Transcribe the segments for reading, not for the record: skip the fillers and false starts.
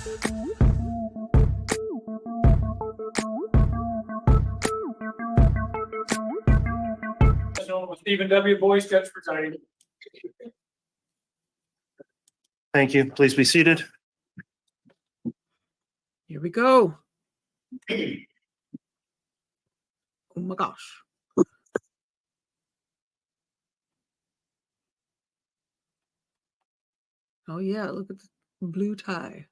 Stephen W. Boyce, judge presiding. Thank you. Please be seated. Here we go. Oh my gosh. Oh yeah, look at the blue tie.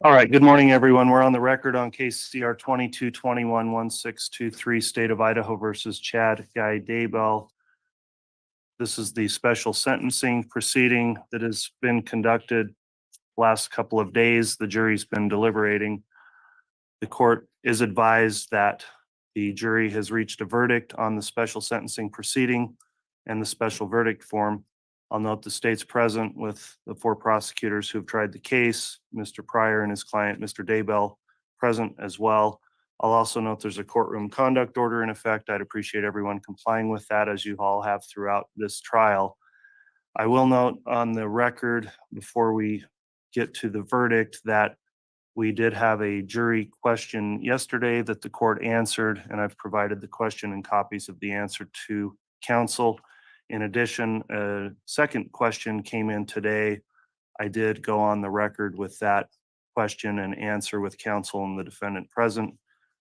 All right. Good morning, everyone. We're on the record on case CR 2221-1623, State of Idaho versus Chad Guy Daybell. This is the special sentencing proceeding that has been conducted last couple of days. The jury's been deliberating. The court is advised that the jury has reached a verdict on the special sentencing proceeding and the special verdict form. I'll note the state's present with the 4 prosecutors who have tried the case, Mr. Pryor and his client, Mr. Daybell, present as well. I'll also note there's a courtroom conduct order in effect. I'd appreciate everyone complying with that, as you all have throughout this trial. I will note on the record before we get to the verdict that we did have a jury question yesterday that the court answered, and I've provided the question and copies of the answer to counsel. In addition, a second question came in today. I did go on the record with that question and answer with counsel and the defendant present,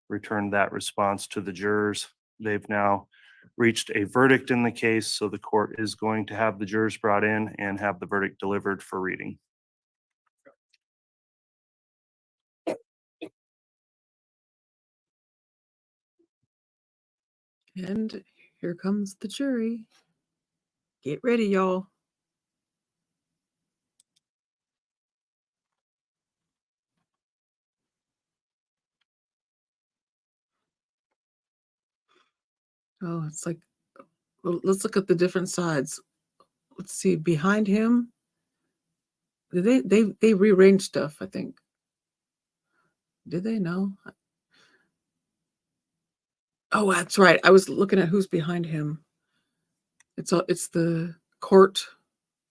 returned that response to the jurors. They've now reached a verdict in the case, so the court is going to have the jurors brought in and have the verdict delivered for reading. And here comes the jury. Get ready, y'all. Oh, it's like, well, let's look at the different sides. Let's see, behind him, they rearranged stuff, I think. Did they? No. Oh, that's right. I was looking at who's behind him. It's the court,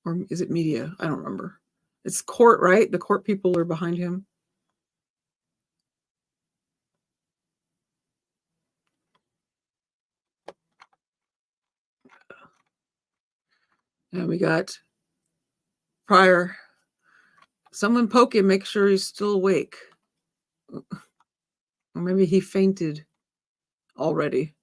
or is it media? I don't remember. It's court, right? The court people are behind him. And we got Pryor. Someone poke him, make sure he's still awake. Or maybe he fainted already.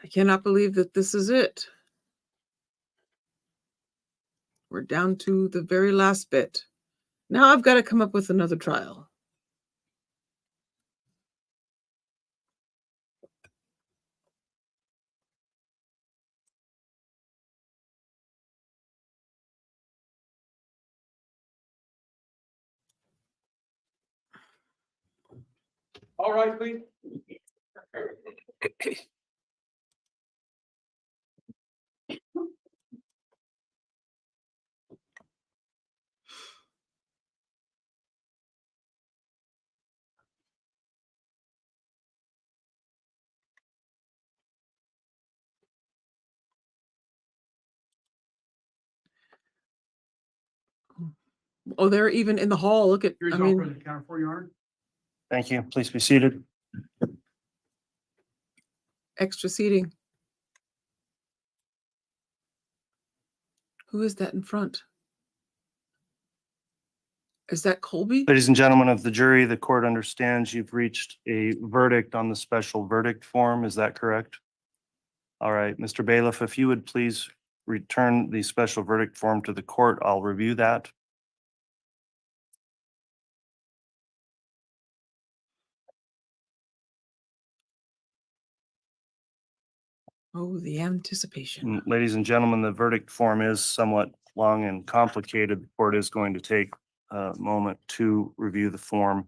I cannot believe that this is it. We're down to the very last bit. Now I've got to come up with another trial. All right, please. Oh, they're even in the hall. Look at, I mean, Counter for your honor. Thank you. Please be seated. extra seating. Who is that in front? Is that Colby? Ladies and gentlemen of the jury, the court understands you've reached a verdict on the special verdict form. Is that correct? All right, Mr. Bailiff, if you would please return the special verdict form to the court, I'll review that. Oh, the anticipation. Ladies and gentlemen, the verdict form is somewhat long and complicated. The court is going to take a moment to review the form.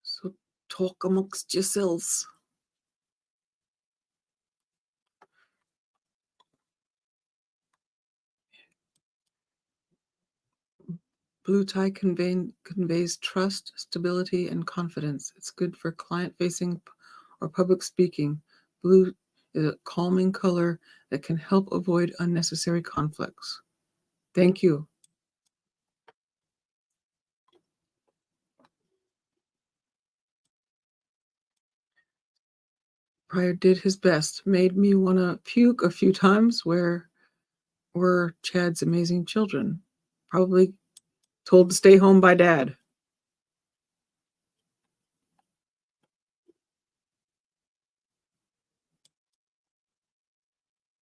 So talk amongst yourselves. Blue tie conveys trust, stability, and confidence. It's good for client-facing or public speaking. Blue is a calming color that can help avoid unnecessary conflicts. Thank you. Pryor did his best, made me want to puke a few times. Where were Chad's amazing children? Probably told to stay home by Dad.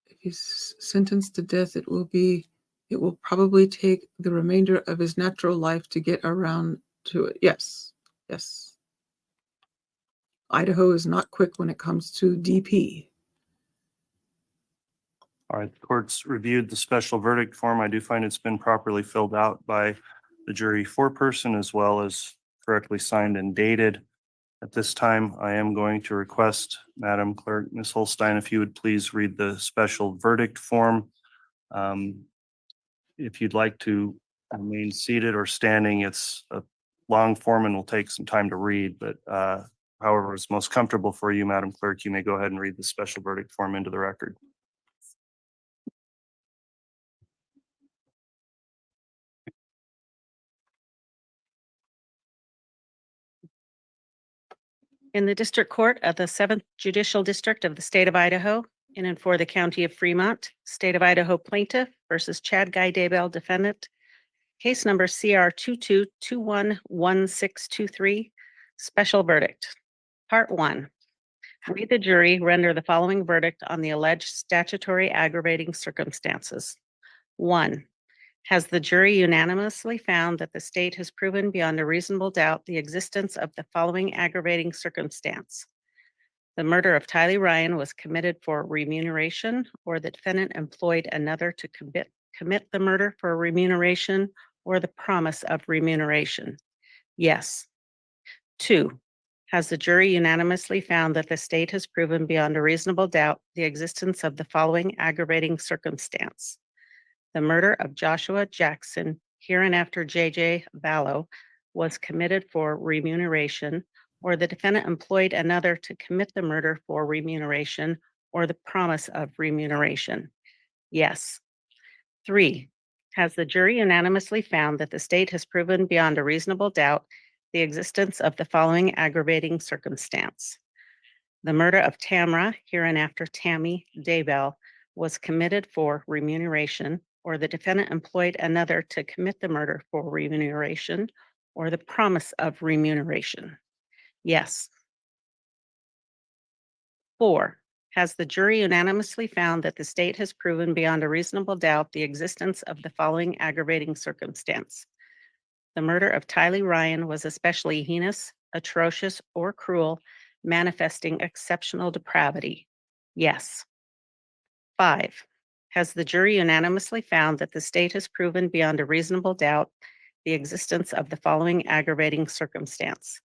If he's sentenced to death, it will probably take the remainder of his natural life to get around to it. Yes. Yes. Idaho is not quick when it comes to DP. All right, the court's reviewed the special verdict form. I do find it's been properly filled out by the jury foreperson as well as correctly signed and dated. At this time, I am going to request, Madam Clerk, Ms. Holstein, if you would please read the special verdict form. If you'd like to remain seated or standing, it's a long form and will take some time to read, but however is most comfortable for you, Madam Clerk, you may go ahead and read the special verdict form into the record. In the District Court of the 7th Judicial District of the State of Idaho, in and for the County of Fremont, State of Idaho Plaintiff versus Chad Guy Daybell Defendant, case number CR 22211623, Special Verdict. Part 1. We, the jury, render the following verdict on the alleged statutory aggravating circumstances. 1. Has the jury unanimously found that the state has proven beyond a reasonable doubt the existence of the following aggravating circumstance? The murder of Tylee Ryan was committed for remuneration, or the defendant employed another to commit the murder for remuneration or the promise of remuneration? Yes. 2. Has the jury unanimously found that the state has proven beyond a reasonable doubt the existence of the following aggravating circumstance? The murder of Joshua Jackson, hereinafter J.J. Vallow, was committed for remuneration, or the defendant employed another to commit the murder for remuneration or the promise of remuneration? Yes. 3. Has the jury unanimously found that the state has proven beyond a reasonable doubt the existence of the following aggravating circumstance? The murder of Tamara, hereinafter Tammy Daybell, was committed for remuneration, or the defendant employed another to commit the murder for remuneration or the promise of remuneration? Yes. 4. Has the jury unanimously found that the state has proven beyond a reasonable doubt the existence of the following aggravating circumstance? The murder of Tylee Ryan was especially heinous, atrocious, or cruel, manifesting exceptional depravity? Yes. 5. Has the jury unanimously found that the state has proven beyond a reasonable doubt the existence of the following aggravating circumstance?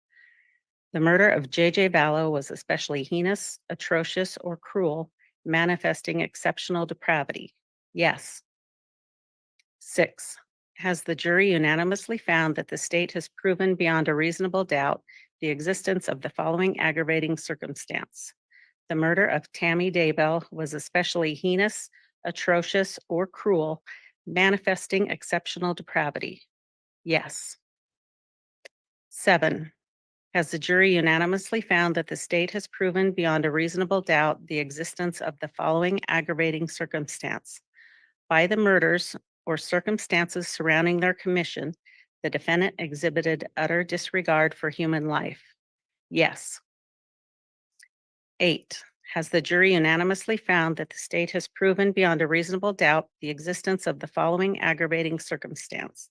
The murder of J.J. Vallow was especially heinous, atrocious, or cruel, manifesting exceptional depravity? Yes. 6. Has the jury unanimously found that the state has proven beyond a reasonable doubt the existence of the following aggravating circumstance? The murder of Tammy Daybell was especially heinous, atrocious, or cruel, manifesting exceptional depravity? Yes. 7. Has the jury unanimously found that the state has proven beyond a reasonable doubt the existence of the following aggravating circumstance? By the murders or circumstances surrounding their commission, the defendant exhibited utter disregard for human life? Yes. 8. Has the jury unanimously found that the state has proven beyond a reasonable doubt the existence of the following aggravating circumstance?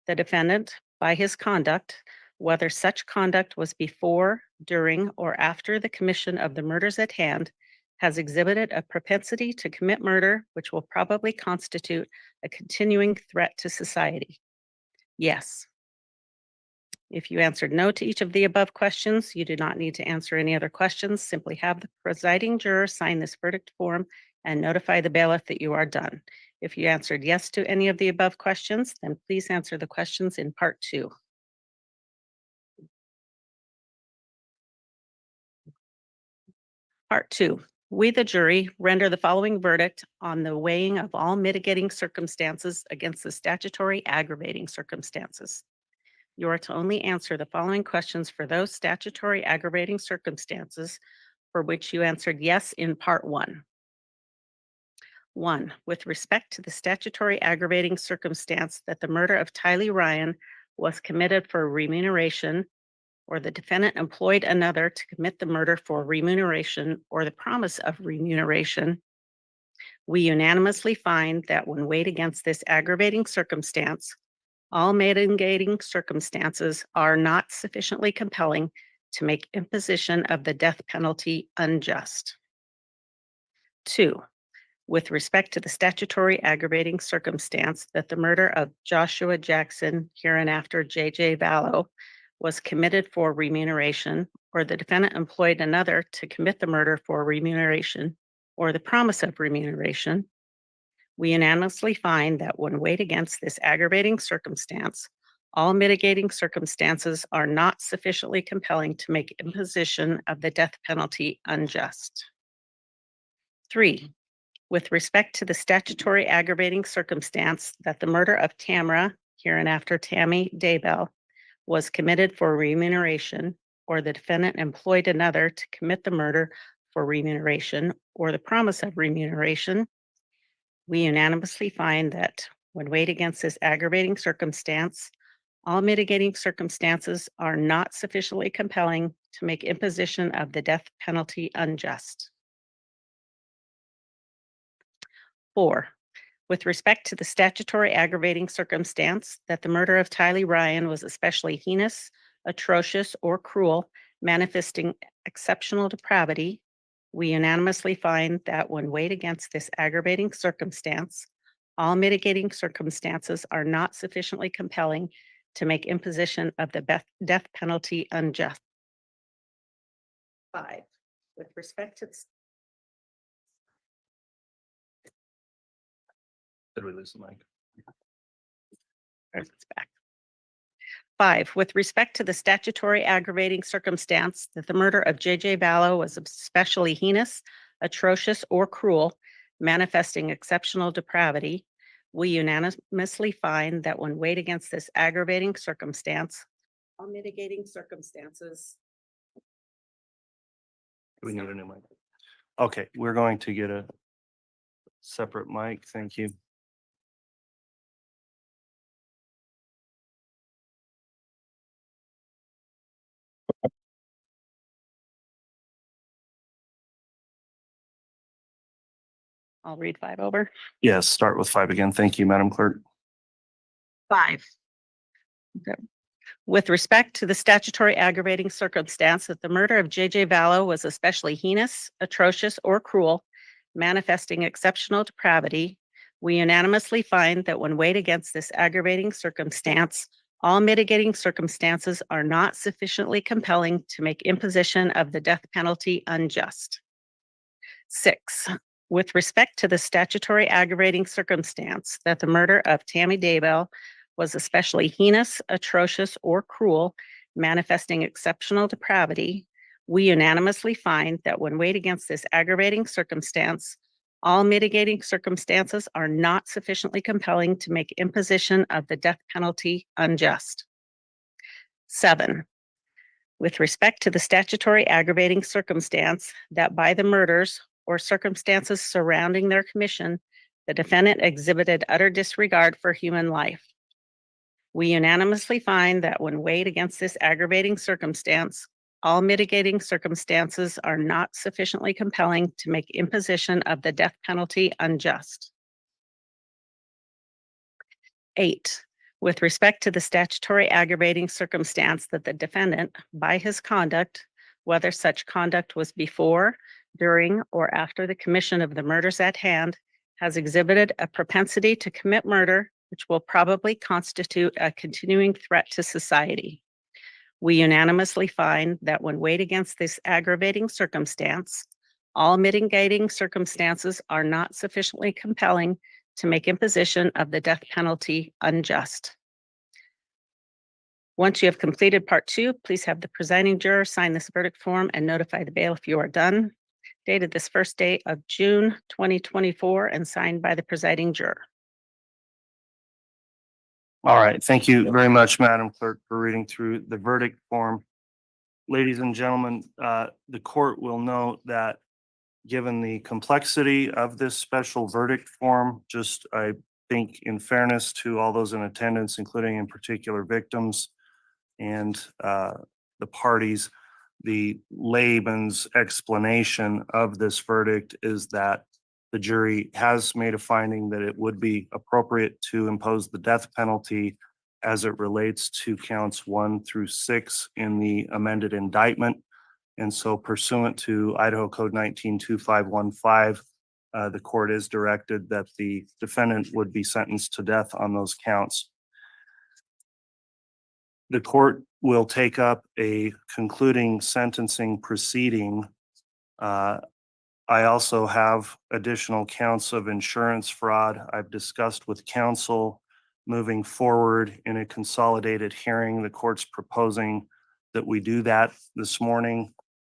The defendant, by his conduct, whether such conduct was before, during, or after the commission of the murders at hand, has exhibited a propensity to commit murder which will probably constitute a continuing threat to society? Yes. If you answered no to each of the above questions, you do not need to answer any other questions. Simply have the presiding juror sign this verdict form and notify the bailiff that you are done. If you answered yes to any of the above questions, then please answer the questions in part 2. Part 2, we, the jury, render the following verdict on the weighing of all mitigating circumstances against the statutory aggravating circumstances. You are to only answer the following questions for those statutory aggravating circumstances for which you answered yes in part 1. 1, with respect to the statutory aggravating circumstance that the murder of Tylee Ryan was committed for remuneration, or the defendant employed another to commit the murder for remuneration or the promise of remuneration, we unanimously find that when weighed against this aggravating circumstance, all mitigating circumstances are not sufficiently compelling to make imposition of the death penalty unjust. 2, with respect to the statutory aggravating circumstance that the murder of Joshua Jackson, hereinafter J.J. Vallow, was committed for remuneration, or the defendant employed another to commit the murder for remuneration or the promise of remuneration, we unanimously find that when weighed against this aggravating circumstance, all mitigating circumstances are not sufficiently compelling to make imposition of the death penalty unjust. 3, with respect to the statutory aggravating circumstance that the murder of Tamara, hereinafter Tammy Daybell, was committed for remuneration, or the defendant employed another to commit the murder for remuneration or the promise of remuneration, we unanimously find that when weighed against this aggravating circumstance, all mitigating circumstances are not sufficiently compelling to make imposition of the death penalty unjust. 4, with respect to the statutory aggravating circumstance that the murder of Tylee Ryan was especially heinous, atrocious, or cruel, manifesting exceptional depravity, we unanimously find that when weighed against this aggravating circumstance, all mitigating circumstances are not sufficiently compelling to make imposition of the death penalty unjust. 5, with respect to Did we lose the mic? It's back. 5, with respect to the statutory aggravating circumstance that the murder of J.J. Vallow was especially heinous, atrocious, or cruel, manifesting exceptional depravity, we unanimously find that when weighed against this aggravating circumstance, all mitigating circumstances. We need a new mic. Okay, we're going to get a separate mic. Thank you. I'll read 5 over. Yes, start with 5 again. Thank you, Madam Clerk. 5. Okay. With respect to the statutory aggravating circumstance that the murder of J.J. Vallow was especially heinous, atrocious, or cruel, manifesting exceptional depravity, we unanimously find that when weighed against this aggravating circumstance, all mitigating circumstances are not sufficiently compelling to make imposition of the death penalty unjust. 6, with respect to the statutory aggravating circumstance that the murder of Tammy Daybell was especially heinous, atrocious, or cruel, manifesting exceptional depravity, we unanimously find that when weighed against this aggravating circumstance, all mitigating circumstances are not sufficiently compelling to make imposition of the death penalty unjust. 7, with respect to the statutory aggravating circumstance that by the murders or circumstances surrounding their commission, the defendant exhibited utter disregard for human life, we unanimously find that when weighed against this aggravating circumstance, all mitigating circumstances are not sufficiently compelling to make imposition of the death penalty unjust. 8, with respect to the statutory aggravating circumstance that the defendant, by his conduct, whether such conduct was before, during, or after the commission of the murders at hand, has exhibited a propensity to commit murder, which will probably constitute a continuing threat to society. We unanimously find that when weighed against this aggravating circumstance, all mitigating circumstances are not sufficiently compelling to make imposition of the death penalty unjust. Once you have completed part 2, please have the presiding juror sign this verdict form and notify the bailiff you are done. Dated this first day of June 2024 and signed by the presiding juror. All right, thank you very much, Madam Clerk, for reading through the verdict form. Ladies and gentlemen, the court will note that given the complexity of this special verdict form, just I think in fairness to all those in attendance, including in particular victims and the parties, the layman's explanation of this verdict is that the jury has made a finding that it would be appropriate to impose the death penalty as it relates to counts 1 through 6 in the amended indictment. And so pursuant to Idaho Code 192515, the court is directed that the defendant would be sentenced to death on those counts. The court will take up a concluding sentencing proceeding. I also have additional counts of insurance fraud. I've discussed with counsel moving forward in a consolidated hearing. The court's proposing that we do that this morning,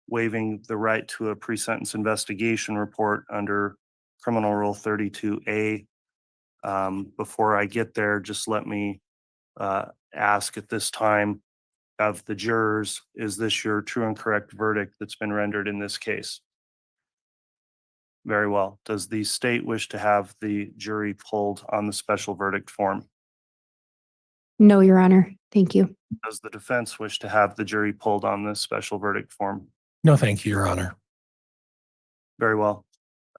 waiving the right to a pre-sentence investigation report under Criminal Rule 32A. Before I get there, just let me ask at this time of the jurors, is this your true and correct verdict that's been rendered in this case? Very well. Does the state wish to have the jury pulled on the special verdict form? No, Your Honor. Thank you. Does the defense wish to have the jury pulled on this special verdict form? No, thank you, Your Honor. Very well.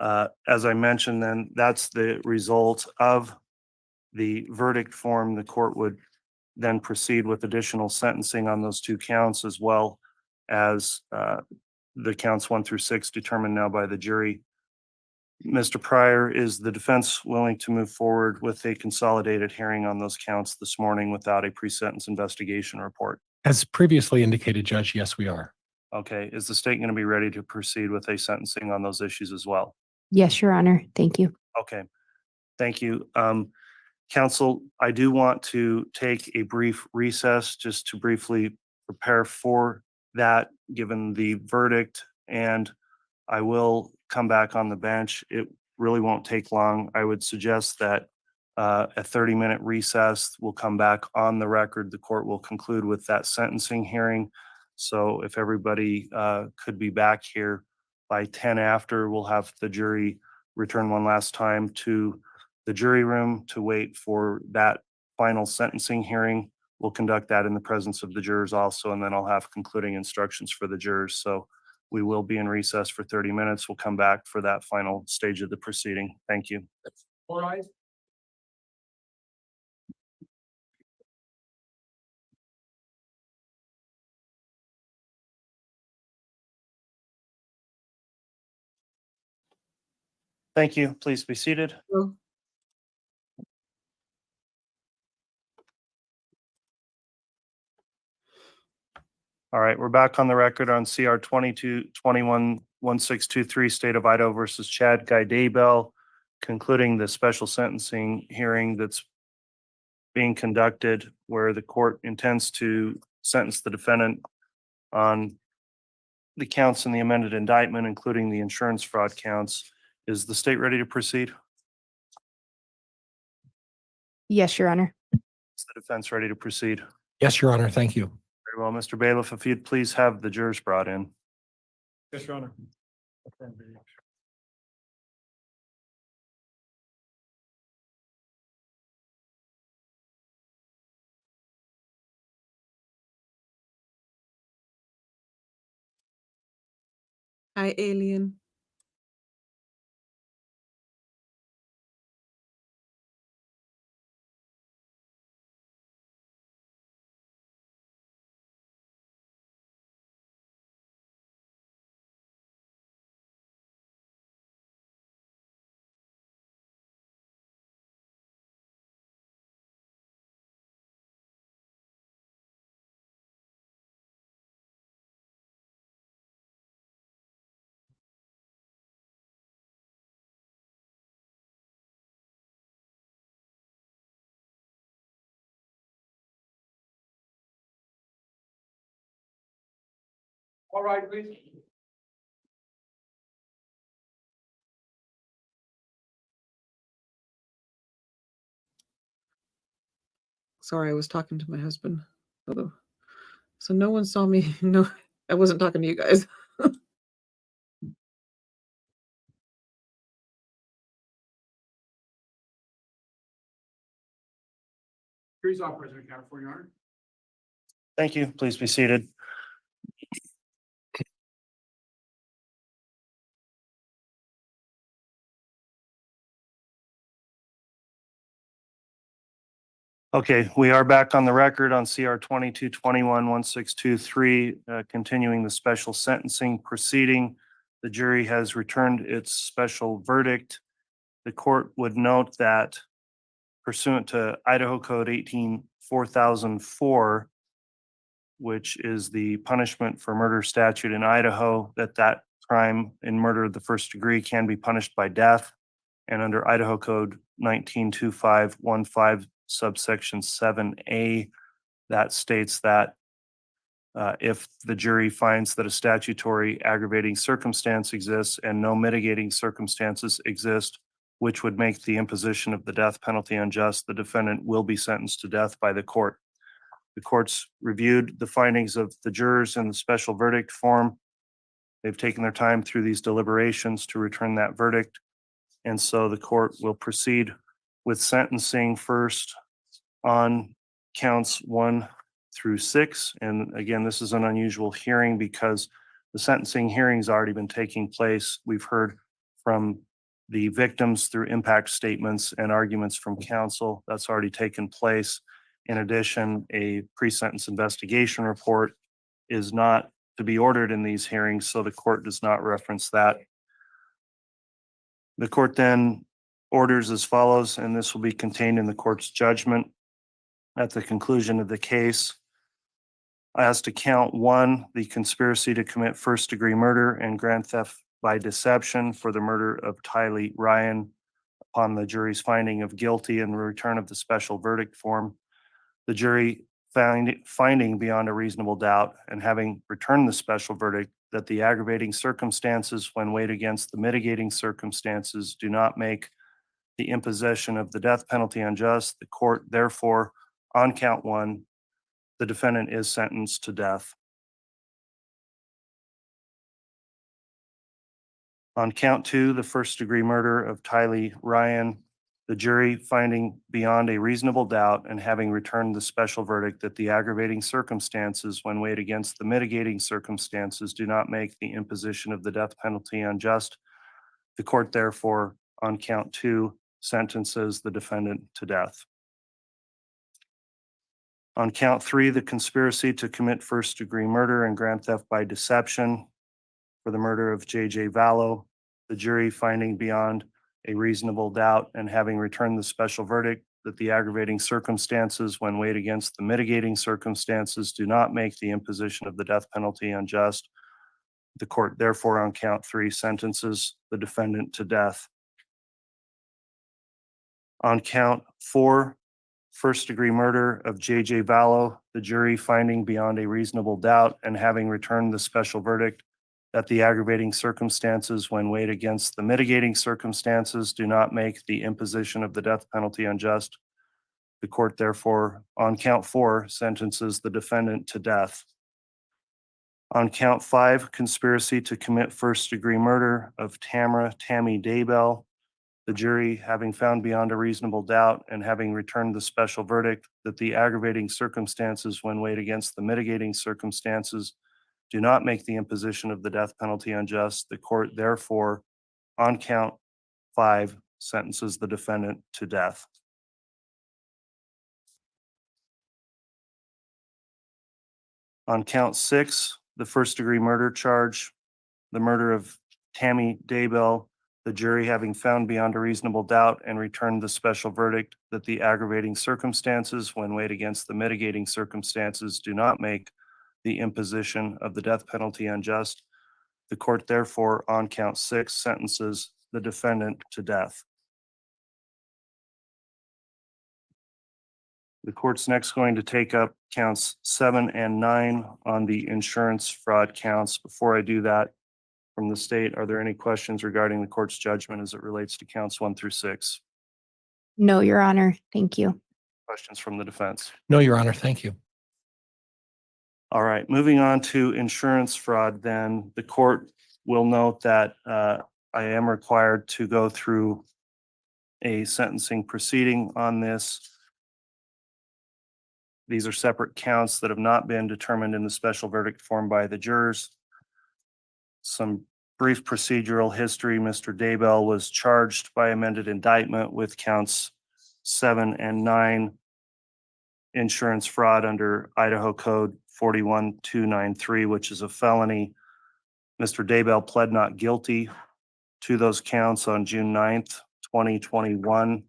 As I mentioned, then that's the result of the verdict form. The court would then proceed with additional sentencing on those 2 counts, as well as the counts 1 through 6 determined now by the jury. Mr. Pryor, is the defense willing to move forward with a consolidated hearing on those counts this morning without a pre-sentence investigation report? As previously indicated, Judge, yes, we are. Okay, is the state going to be ready to proceed with a sentencing on those issues as well? Yes, Your Honor. Thank you. Okay, thank you. Counsel, I do want to take a brief recess just to briefly prepare for that, given the verdict, and I will come back on the bench. It really won't take long. I would suggest that a 30-minute recess will come back on the record. The court will conclude with that sentencing hearing. So if everybody could be back here by 10 after, we'll have the jury return one last time to the jury room to wait for that final sentencing hearing. We'll conduct that in the presence of the jurors also, and then I'll have concluding instructions for the jurors. So we will be in recess for 30 minutes. We'll come back for that final stage of the proceeding. Thank you. All right. Thank you. Please be seated. Oh, All right, we're back on the record on CR 22-21-1623, State of Idaho versus Chad Guy Daybell, concluding the special sentencing hearing that's being conducted where the court intends to sentence the defendant on the counts in the amended indictment, including the insurance fraud counts. Is the state ready to proceed? Yes, Your Honor. Is the defense ready to proceed? Yes, Your Honor. Thank you. Very well, Mr. Bailiff, if you'd please have the jurors brought in. Yes, Your Honor. hi, alien. All right, please. Sorry, I was talking to my husband. So no one saw me. No, I wasn't talking to you guys. Jury's off, President Counterfort, Your Honor. Thank you. Please be seated. Okay, we are back on the record on CR 2221-1623, continuing the special sentencing proceeding. The jury has returned its special verdict. The court would note that pursuant to Idaho Code 18-4004, which is the punishment for murder statute in Idaho, that crime in murder of the first degree can be punished by death. And under Idaho Code 192515 subsection 7A, that states that if the jury finds that a statutory aggravating circumstance exists and no mitigating circumstances exist, which would make the imposition of the death penalty unjust, the defendant will be sentenced to death by the court. The court's reviewed the findings of the jurors in the special verdict form. They've taken their time through these deliberations to return that verdict. And so the court will proceed with sentencing first on counts 1 through 6. And again, this is an unusual hearing because the sentencing hearing's already been taking place. We've heard from the victims through impact statements and arguments from counsel. That's already taken place. In addition, a pre-sentence investigation report is not to be ordered in these hearings, so the court does not reference that. The court then orders as follows, and this will be contained in the court's judgment at the conclusion of the case. As to count 1, the conspiracy to commit first-degree murder and grand theft by deception for the murder of Tylee Ryan, upon the jury's finding of guilty and the return of the special verdict form, the jury finding beyond a reasonable doubt and having returned the special verdict that the aggravating circumstances when weighed against the mitigating circumstances do not make the imposition of the death penalty unjust. The court, therefore, on count 1, the defendant is sentenced to death. On count 2, the first-degree murder of Tylee Ryan, the jury finding beyond a reasonable doubt and having returned the special verdict that the aggravating circumstances when weighed against the mitigating circumstances do not make the imposition of the death penalty unjust. The court, therefore, on count 2, sentences the defendant to death. On count 3, the conspiracy to commit first-degree murder and grand theft by deception for the murder of J.J. Vallow, the jury finding beyond a reasonable doubt and having returned the special verdict that the aggravating circumstances when weighed against the mitigating circumstances do not make the imposition of the death penalty unjust. The court, therefore, on count 3, sentences the defendant to death. On count 4, first-degree murder of J.J. Vallow, the jury finding beyond a reasonable doubt and having returned the special verdict that the aggravating circumstances when weighed against the mitigating circumstances do not make the imposition of the death penalty unjust. The court, therefore, on count 4, sentences the defendant to death. On count 5, conspiracy to commit first-degree murder of Tamara Tammy Daybell, the jury having found beyond a reasonable doubt and having returned the special verdict that the aggravating circumstances when weighed against the mitigating circumstances do not make the imposition of the death penalty unjust. The court, therefore, on count 5, sentences the defendant to death. On count 6, the first-degree murder charge, the murder of Tammy Daybell, the jury having found beyond a reasonable doubt and returned the special verdict that the aggravating circumstances when weighed against the mitigating circumstances do not make the imposition of the death penalty unjust. The court, therefore, on count 6, sentences the defendant to death. The court's next going to take up counts 7 and 9 on the insurance fraud counts. Before I do that, from the state, are there any questions regarding the court's judgment as it relates to counts 1 through 6? No, Your Honor. Thank you. Questions from the defense? No, Your Honor. Thank you. All right, moving on to insurance fraud, then the court will note that I am required to go through a sentencing proceeding on this. These are separate counts that have not been determined in the special verdict form by the jurors. Some brief procedural history. Mr. Daybell was charged by amended indictment with counts 7 and 9 insurance fraud under Idaho Code 41293, which is a felony. Mr. Daybell pled not guilty to those counts on June 9th, 2021.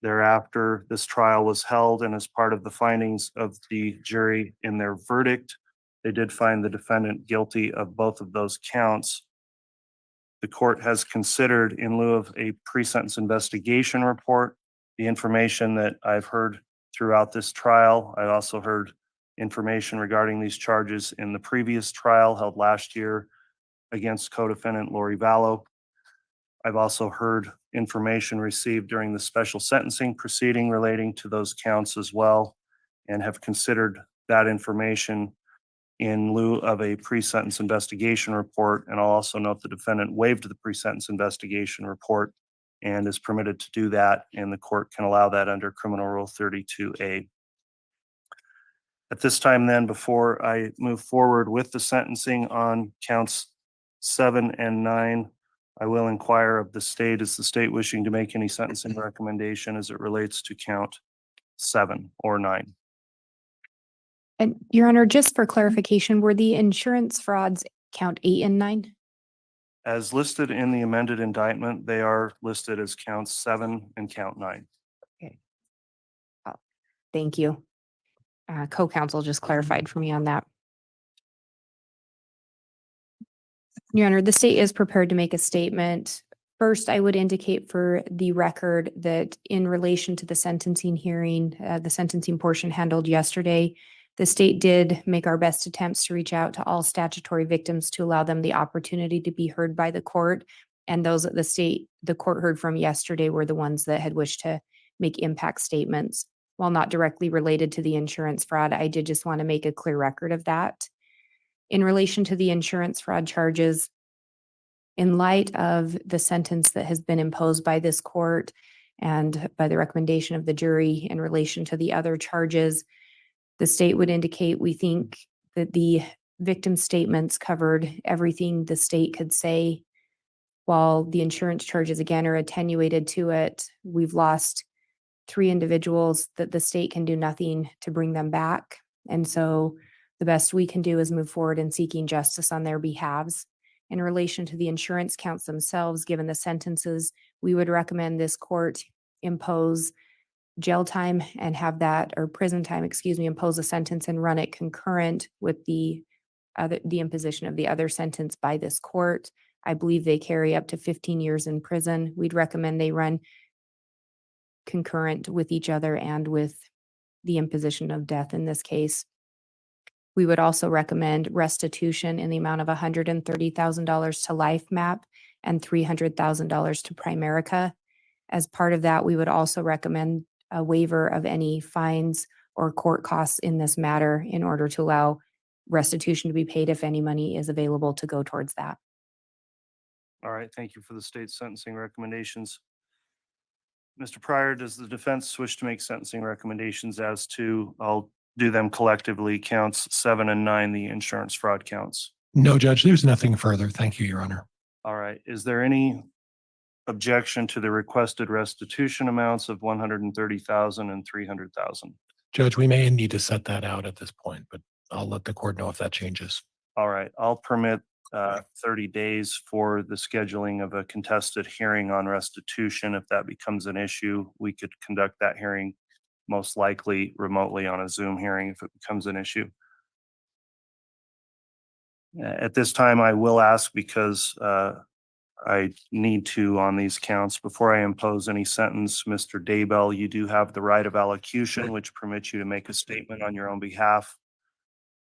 Thereafter, this trial was held, and as part of the findings of the jury in their verdict, they did find the defendant guilty of both of those counts. The court has considered, in lieu of a pre-sentence investigation report, the information that I've heard throughout this trial. I also heard information regarding these charges in the previous trial held last year against co-defendant Lori Vallow. I've also heard information received during the special sentencing proceeding relating to those counts as well, and have considered that information in lieu of a pre-sentence investigation report. And I'll also note the defendant waived the pre-sentence investigation report and is permitted to do that, and the court can allow that under Criminal Rule 32A. At this time then, before I move forward with the sentencing on counts 7 and 9, I will inquire of the state, is the state wishing to make any sentencing recommendation as it relates to count 7 or 9? And Your Honor, just for clarification, were the insurance frauds count 8 and 9? As listed in the amended indictment, they are listed as count 7 and count 9. Thank you. Co-counsel just clarified for me on that. Your Honor, the state is prepared to make a statement. First, I would indicate for the record that in relation to the sentencing hearing, the sentencing portion handled yesterday, the state did make our best attempts to reach out to all statutory victims to allow them the opportunity to be heard by the court. And those that the court heard from yesterday were the ones that had wished to make impact statements. While not directly related to the insurance fraud, I did just want to make a clear record of that. In relation to the insurance fraud charges, in light of the sentence that has been imposed by this court and by the recommendation of the jury in relation to the other charges, the state would indicate we think that the victim statements covered everything the state could say. While the insurance charges again are attenuated to it, we've lost 3 individuals that the state can do nothing to bring them back. And so the best we can do is move forward in seeking justice on their behalves. In relation to the insurance counts themselves, given the sentences, we would recommend this court impose jail time and have that, or prison time, impose a sentence and run it concurrent with the imposition of the other sentence by this court. I believe they carry up to 15 years in prison. We'd recommend they run concurrent with each other and with the imposition of death in this case. We would also recommend restitution in the amount of $130,000 to LifeMap and $300,000 to Primerica. As part of that, we would also recommend a waiver of any fines or court costs in this matter in order to allow restitution to be paid if any money is available to go towards that. All right, thank you for the state's sentencing recommendations. Mr. Pryor, does the defense wish to make sentencing recommendations as to, I'll do them collectively, counts 7 and 9, the insurance fraud counts? No, Judge, there's nothing further. Thank you, Your Honor. All right, is there any objection to the requested restitution amounts of $130,000 and $300,000? Judge, we may need to set that out at this point, but I'll let the court know if that changes. All right, I'll permit 30 days for the scheduling of a contested hearing on restitution. If that becomes an issue, we could conduct that hearing most likely remotely on a Zoom hearing if it becomes an issue. At this time, I will ask, because I need to on these counts. Before I impose any sentence, Mr. Daybell, you do have the right of allocution, which permits you to make a statement on your own behalf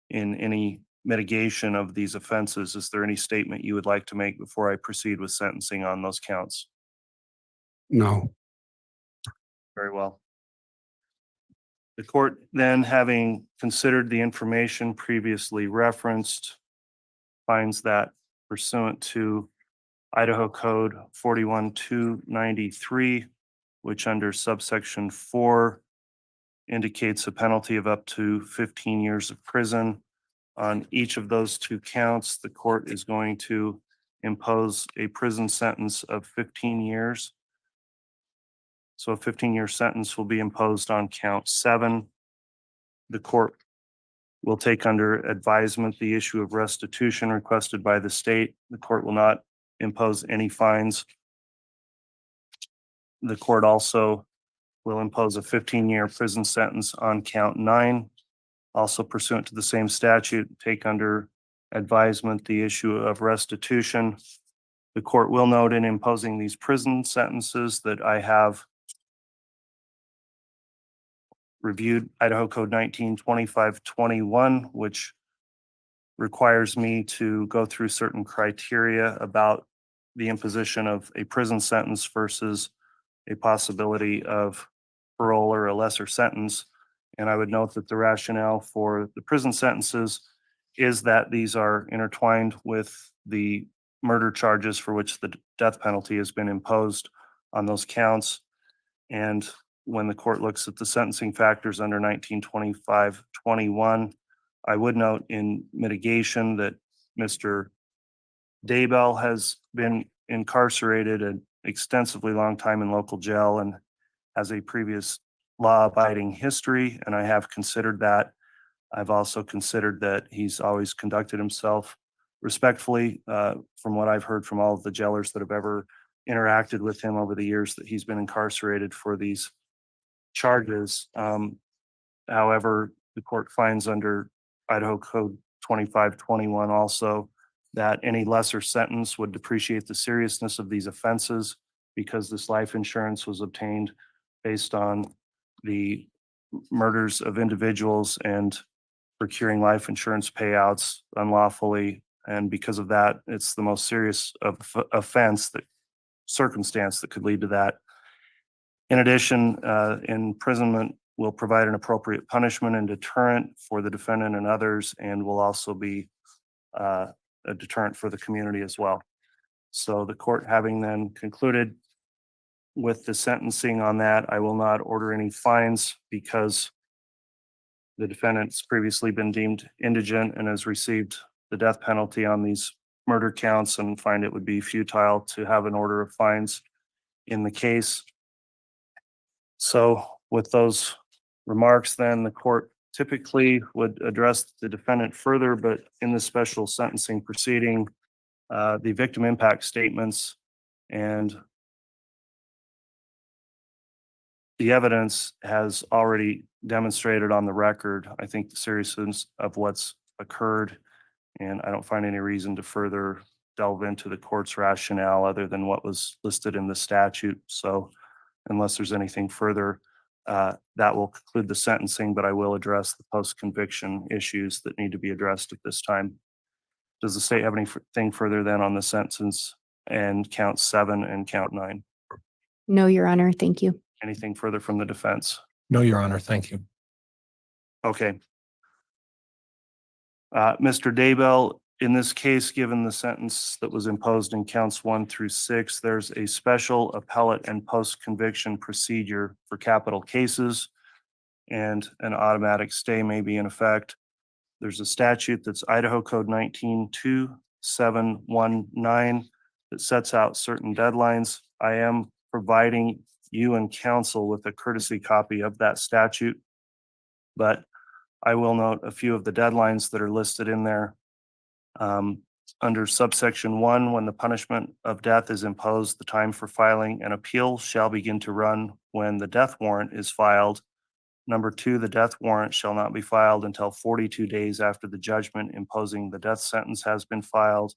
in any mitigation of these offenses. Is there any statement you would like to make before I proceed with sentencing on those counts? No. Very well. The court then, having considered the information previously referenced, finds that pursuant to Idaho Code 41293, which under subsection 4 indicates a penalty of up to 15 years of prison. On each of those two counts, the court is going to impose a prison sentence of 15 years. So a 15-year sentence will be imposed on count 7. The court will take under advisement the issue of restitution requested by the state. The court will not impose any fines. The court also will impose a 15-year prison sentence on count 9. Also pursuant to the same statute, take under advisement the issue of restitution. The court will note in imposing these prison sentences that I have reviewed Idaho Code 192521, which requires me to go through certain criteria about the imposition of a prison sentence versus a possibility of parole or a lesser sentence. And I would note that the rationale for the prison sentences is that these are intertwined with the murder charges for which the death penalty has been imposed on those counts. And when the court looks at the sentencing factors under 1925-21, I would note in mitigation that Mr. Daybell has been incarcerated an extensively long time in local jail and has a previous law-abiding history, and I have considered that. I've also considered that he's always conducted himself respectfully, from what I've heard from all of the jailers that have ever interacted with him over the years that he's been incarcerated for these charges. However, the court finds under Idaho Code 2521 also that any lesser sentence would depreciate the seriousness of these offenses because this life insurance was obtained based on the murders of individuals and procuring life insurance payouts unlawfully. And because of that, it's the most serious of offense, that circumstance that could lead to that. In addition, imprisonment will provide an appropriate punishment and deterrent for the defendant and others, and will also be a deterrent for the community as well. So the court, having then concluded with the sentencing on that, I will not order any fines because the defendant's previously been deemed indigent and has received the death penalty on these murder counts, and find it would be futile to have an order of fines in the case. So with those remarks, then the court typically would address the defendant further, but in the special sentencing proceeding, the victim impact statements and the evidence has already demonstrated on the record, I think, the seriousness of what's occurred. And I don't find any reason to further delve into the court's rationale other than what was listed in the statute. So unless there's anything further, that will conclude the sentencing, but I will address the post-conviction issues that need to be addressed at this time. Does the state have anything further then on the sentence and count 7 and count 9? No, Your Honor. Thank you. Anything further from the defense? No, Your Honor. Thank you. Okay. Mr. Daybell, in this case, given the sentence that was imposed in counts 1 through 6, there's a special appellate and post-conviction procedure for capital cases, and an automatic stay may be in effect. There's a statute that's Idaho Code 192719 that sets out certain deadlines. I am providing you and counsel with a courtesy copy of that statute, but I will note a few of the deadlines that are listed in there. Under subsection 1, when the punishment of death is imposed, the time for filing an appeal shall begin to run when the death warrant is filed. Number 2, the death warrant shall not be filed until 42 days after the judgment imposing the death sentence has been filed.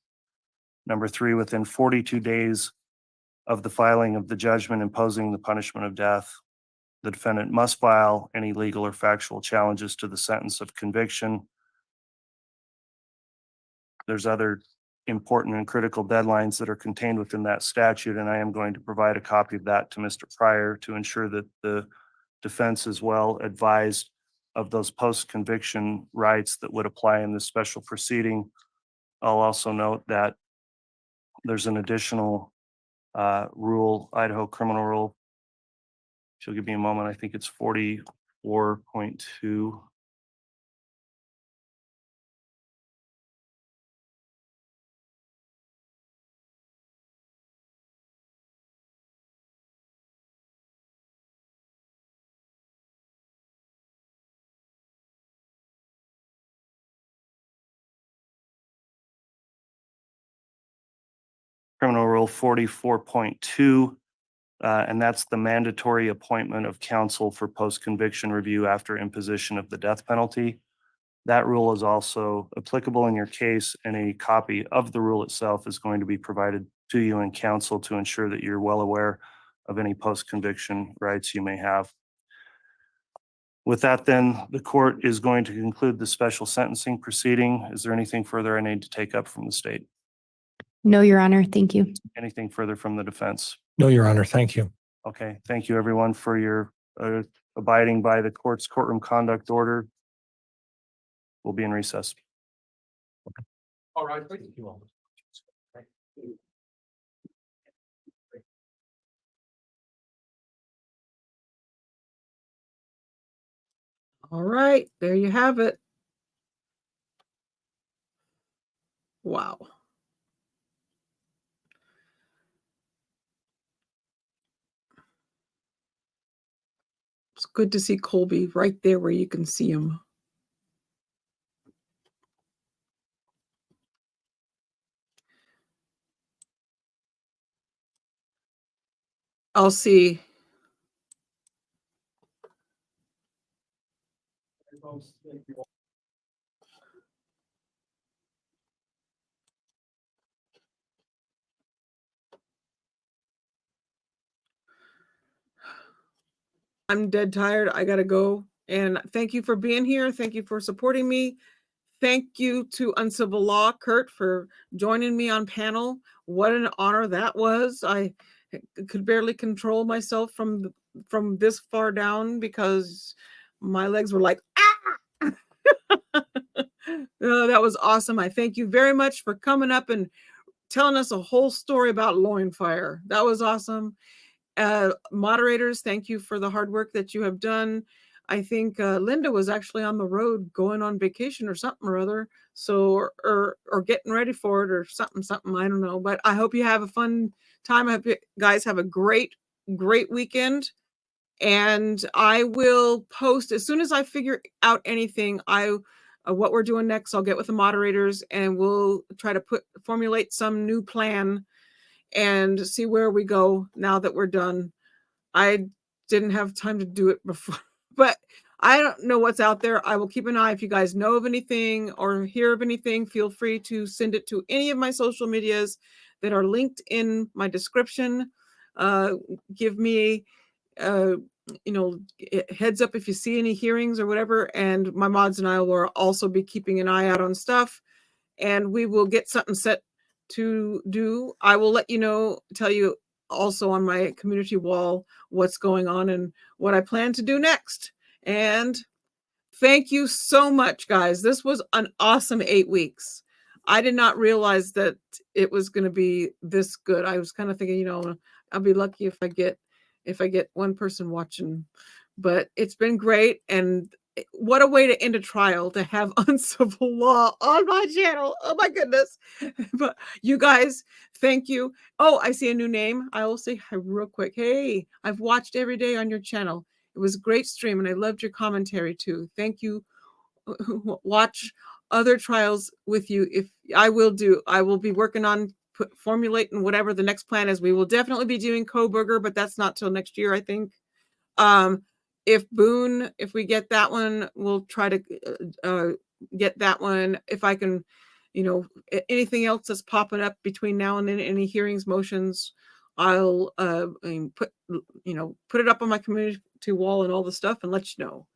Number 3, within 42 days of the filing of the judgment imposing the punishment of death, the defendant must file any legal or factual challenges to the sentence of conviction. There's other important and critical deadlines that are contained within that statute, and I am going to provide a copy of that to Mr. Pryor to ensure that the defense is well advised of those post-conviction rights that would apply in this special proceeding. I'll also note that there's an additional rule, Idaho criminal rule. If you'll give me a moment, I think it's 44.2. Criminal Rule 44.2, and that's the mandatory appointment of counsel for post-conviction review after imposition of the death penalty. That rule is also applicable in your case, and a copy of the rule itself is going to be provided to you in counsel to ensure that you're well aware of any post-conviction rights you may have. With that, then, the court is going to conclude the special sentencing proceeding. Is there anything further I need to take up from the state? No, Your Honor. Thank you. Anything further from the defense? No, Your Honor. Thank you. Okay, thank you everyone for your abiding by the court's courtroom conduct order. We'll be in recess. All right. Thank you all. All right, there you have it. Wow. It's good to see Colby right there where you can see him. I'll see. I'm dead tired. I gotta go. And thank you for being here. Thank you for supporting me. Thank you to Uncivil Law, Kurt, for joining me on panel. What an honor that was. I could barely control myself from this far down because my legs were like, ah! That was awesome. I thank you very much for coming up and telling us a whole story about loin fire. That was awesome. Moderators, thank you for the hard work that you have done. I think Linda was actually on the road going on vacation or something or other. So, or getting ready for it or something, I don't know. But I hope you have a fun time. I hope you guys have a great weekend. And I will post as soon as I figure out anything. What we're doing next, I'll get with the moderators and we'll try to formulate some new plan and see where we go now that we're done. I didn't have time to do it before, but I don't know what's out there. I will keep an eye. If you guys know of anything or hear of anything, feel free to send it to any of my social medias that are linked in my description. Give me heads up if you see any hearings or whatever, and my mods and I will also be keeping an eye out on stuff, and we will get something set to do. I will let you know, tell you also on my community wall what's going on and what I plan to do next. And thank you so much, guys. This was an awesome 8 weeks. I did not realize that it was going to be this good. I was kind of thinking, I'll be lucky if I get one person watching, but it's been great. And what a way to end a trial, to have Uncivil Law on my channel. Oh my goodness. But you guys, thank you. Oh, I see a new name. I will say hi real quick. Hey, I've watched every day on your channel. It was a great stream and I loved your commentary too. Thank you. Watch other trials with you. I will be working on formulating whatever the next plan is. We will definitely be doing Coburger, but that's not till next year, I think. If we get that one, we'll try to get that one. If I can anything else that's popping up between now and then, any hearings, motions, I'll put it up on my community wall and all the stuff and let you know.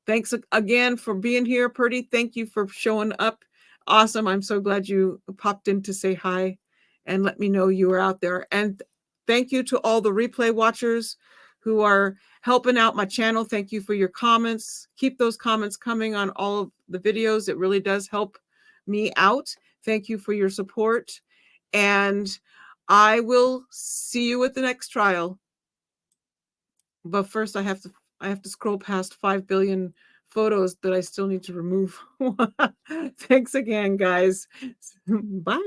Thanks again for being here, Purdy. Thank you for showing up. Awesome. I'm so glad you popped in to say hi and let me know you were out there. And thank you to all the replay watchers who are helping out my channel. Thank you for your comments. Keep those comments coming on all of the videos. It really does help me out. Thank you for your support. And I will see you at the next trial. But first I have to scroll past 5 billion photos that I still need to remove. Thanks again, guys. Bye.